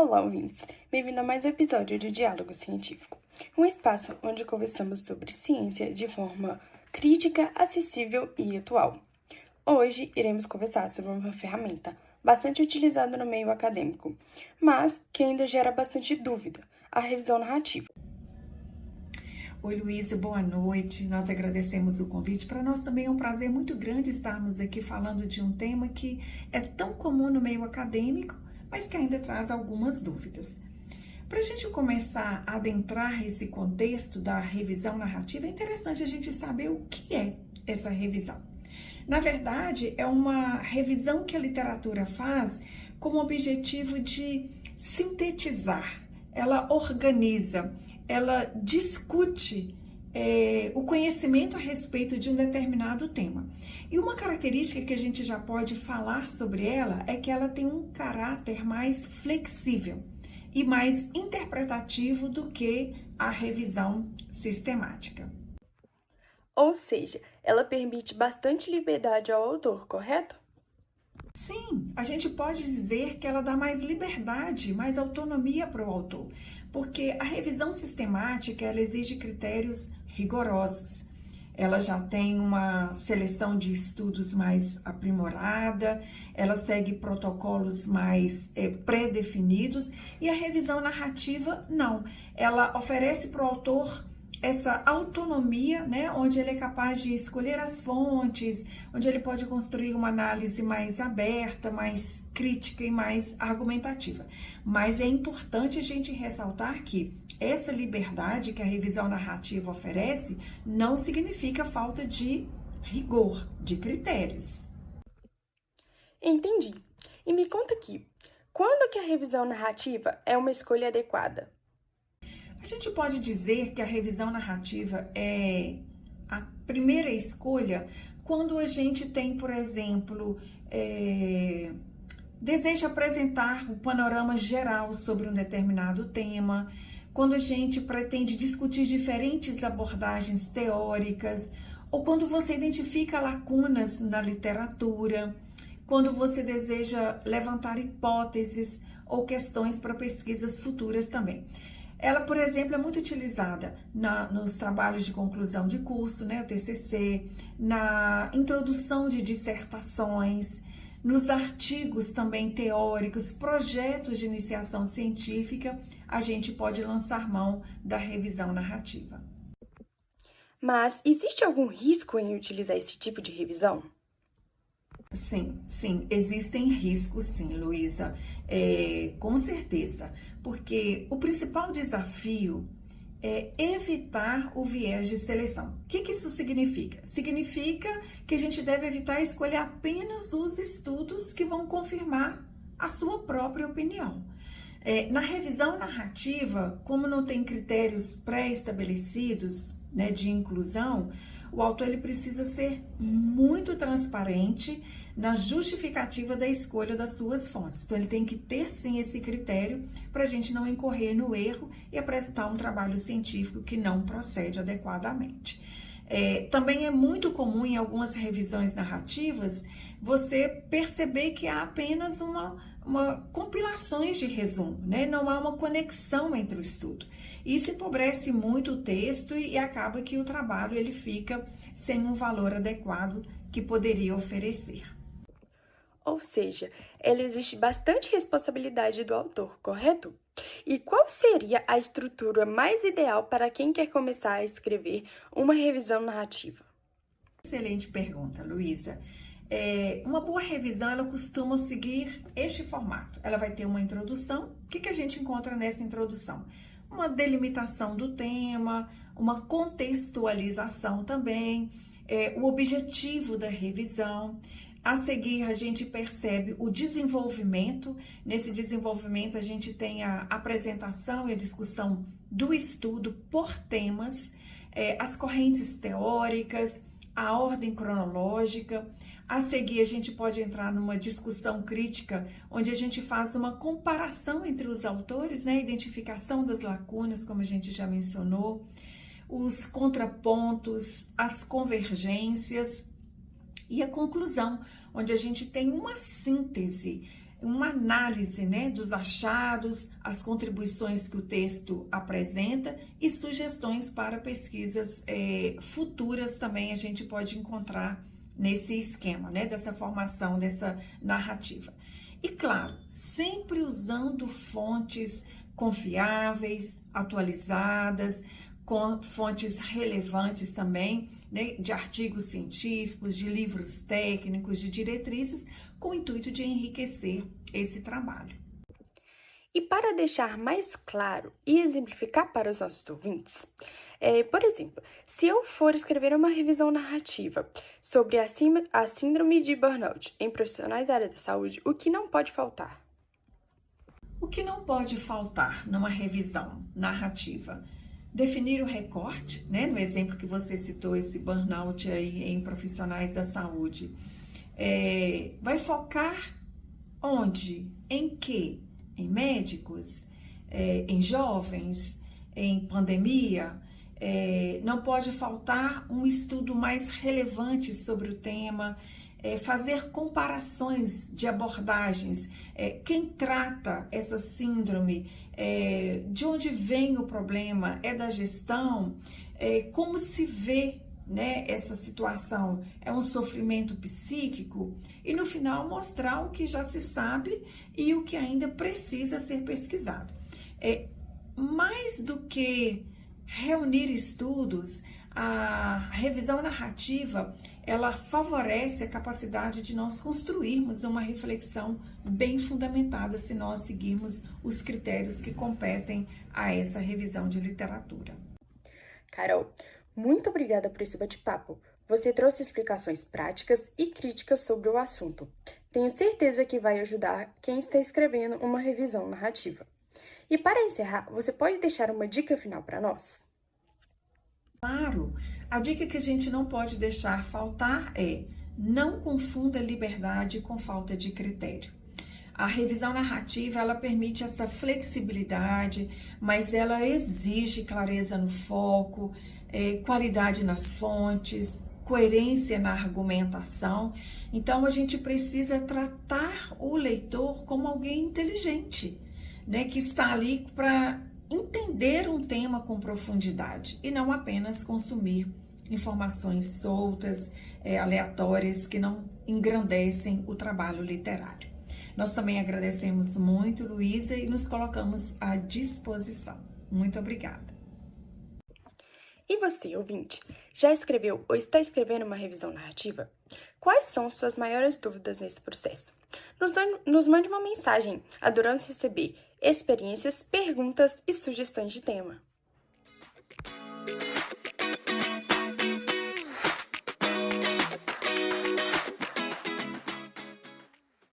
Olá, ouvintes! Bem-vindo a mais um episódio de Diálogo Científico, um espaço onde conversamos sobre ciência de forma crítica, acessível e atual. Hoje iremos conversar sobre uma ferramenta bastante utilizada no meio acadêmico, mas que ainda gera bastante dúvida, a revisão narrativa. Oi, Luísa, boa noite. Nós agradecemos o convite. Para nós também é um prazer muito grande estarmos aqui falando de um tema que é tão comum no meio acadêmico, mas que ainda traz algumas dúvidas. Para a gente começar a adentrar esse contexto da revisão narrativa, é interessante a gente saber o que é essa revisão. Na verdade, é uma revisão que a literatura faz com o objetivo de sintetizar, ela organiza, ela discute o conhecimento a respeito de um determinado tema. E uma característica que a gente já pode falar sobre ela é que ela tem um caráter mais flexível e mais interpretativo do que a revisão sistemática. Ou seja, ela permite bastante liberdade ao autor, correto? Sim, a gente pode dizer que ela dá mais liberdade, mais autonomia para o autor, porque a revisão sistemática ela exige critérios rigorosos. Ela já tem uma seleção de estudos mais aprimorada, ela segue protocolos mais pré-definidos e a revisão narrativa não. Ela oferece para o autor essa autonomia, né, onde ele é capaz de escolher as fontes, onde ele pode construir uma análise mais aberta, mais crítica e mais argumentativa. Mas é importante a gente ressaltar que essa liberdade que a revisão narrativa oferece não significa falta de rigor, de critérios. Entendi. E me conta aqui, quando que a revisão narrativa é uma escolha adequada? A gente pode dizer que a revisão narrativa é a primeira escolha quando a gente tem, por exemplo, deseja apresentar o panorama geral sobre um determinado tema, quando a gente pretende discutir diferentes abordagens teóricas, ou quando você identifica lacunas na literatura, quando você deseja levantar hipóteses ou questões para pesquisas futuras também. Ela, por exemplo, é muito utilizada nos trabalhos de conclusão de curso, né, o TCC, na introdução de dissertações, nos artigos também teóricos, projetos de iniciação científica, a gente pode lançar mão da revisão narrativa. Mas existe algum risco em utilizar esse tipo de revisão? Sim, existem riscos sim, Luísa, com certeza, porque o principal desafio é evitar o viés de seleção. O que isso significa? Significa que a gente deve evitar escolher apenas os estudos que vão confirmar a sua própria opinião. Na revisão narrativa, como não tem critérios pré-estabelecidos, né, de inclusão, o autor ele precisa ser muito transparente na justificativa da escolha das suas fontes. Então, ele tem que ter, sim, esse critério para a gente não incorrer no erro e apresentar um trabalho científico que não procede adequadamente. Também é muito comum em algumas revisões narrativas você perceber que há apenas uma compilações de resumo, né? Não há uma conexão entre o estudo. Isso empobrece muito o texto e acaba que o trabalho ele fica sem um valor adequado que poderia oferecer. Ou seja, ela existe bastante responsabilidade do autor, correto? E qual seria a estrutura mais ideal para quem quer começar a escrever uma revisão narrativa? Excelente pergunta, Luísa. Uma boa revisão, ela costuma seguir este formato. Ela vai ter uma introdução. O que a gente encontra nessa introdução? Uma delimitação do tema, uma contextualização também, o objetivo da revisão. A seguir, a gente percebe o desenvolvimento. Nesse desenvolvimento, a gente tem a apresentação e a discussão do estudo por temas, as correntes teóricas, a ordem cronológica. A seguir, a gente pode entrar numa discussão crítica, onde a gente faz uma comparação entre os autores, né? Identificação das lacunas, como a gente já mencionou, os contrapontos, as convergências e a conclusão, onde a gente tem uma síntese uma análise, né, dos achados, as contribuições que o texto apresenta e sugestões para pesquisas futuras também a gente pode encontrar nesse esquema, né, dessa formação, dessa narrativa. E claro, sempre usando fontes confiáveis, atualizadas, com fontes relevantes também, né, de artigos científicos, de livros técnicos, de diretrizes, com o intuito de enriquecer esse trabalho. E para deixar mais claro e exemplificar para os nossos ouvintes, por exemplo, se eu for escrever uma revisão narrativa sobre a síndrome de burnout em profissionais da área da saúde, o que não pode faltar? O que não pode faltar numa revisão narrativa? Definir o recorte, né? No exemplo que você citou, esse burnout aí em profissionais da saúde. Vai focar onde? Em quê? Em médicos? Em jovens? Em pandemia? Não pode faltar um estudo mais relevante sobre o tema, fazer comparações de abordagens, quem trata essa síndrome, de onde vem o problema, é da gestão, como se vê, né, essa situação, é um sofrimento psíquico, e no final mostrar o que já se sabe e o que ainda precisa ser pesquisado. Mais do que reunir estudos, a revisão narrativa, ela favorece a capacidade de nós construirmos uma reflexão bem fundamentada se nós seguirmos os critérios que competem a essa revisão de literatura. Carol, muito obrigada por esse bate-papo. Você trouxe explicações práticas e críticas sobre o assunto. Tenho certeza que vai ajudar quem está escrevendo uma revisão narrativa. E para encerrar, você pode deixar uma dica final para nós? Claro, a dica que a gente não pode deixar faltar é: não confunda liberdade com falta de critério. A revisão narrativa, ela permite essa flexibilidade, mas ela exige clareza no foco, qualidade nas fontes, coerência na argumentação. Então, a gente precisa tratar o leitor como alguém inteligente, né, que está ali para entender um tema com profundidade e não apenas consumir informações soltas, aleatórias, que não engrandecem o trabalho literário. Nós também agradecemos muito, Luísa, e nos colocamos à disposição. Muito obrigada. E você, ouvinte, já escreveu ou está escrevendo uma revisão narrativa? Quais são suas maiores dúvidas nesse processo? Nos mande uma mensagem, adoramos receber experiências, perguntas e sugestões de tema.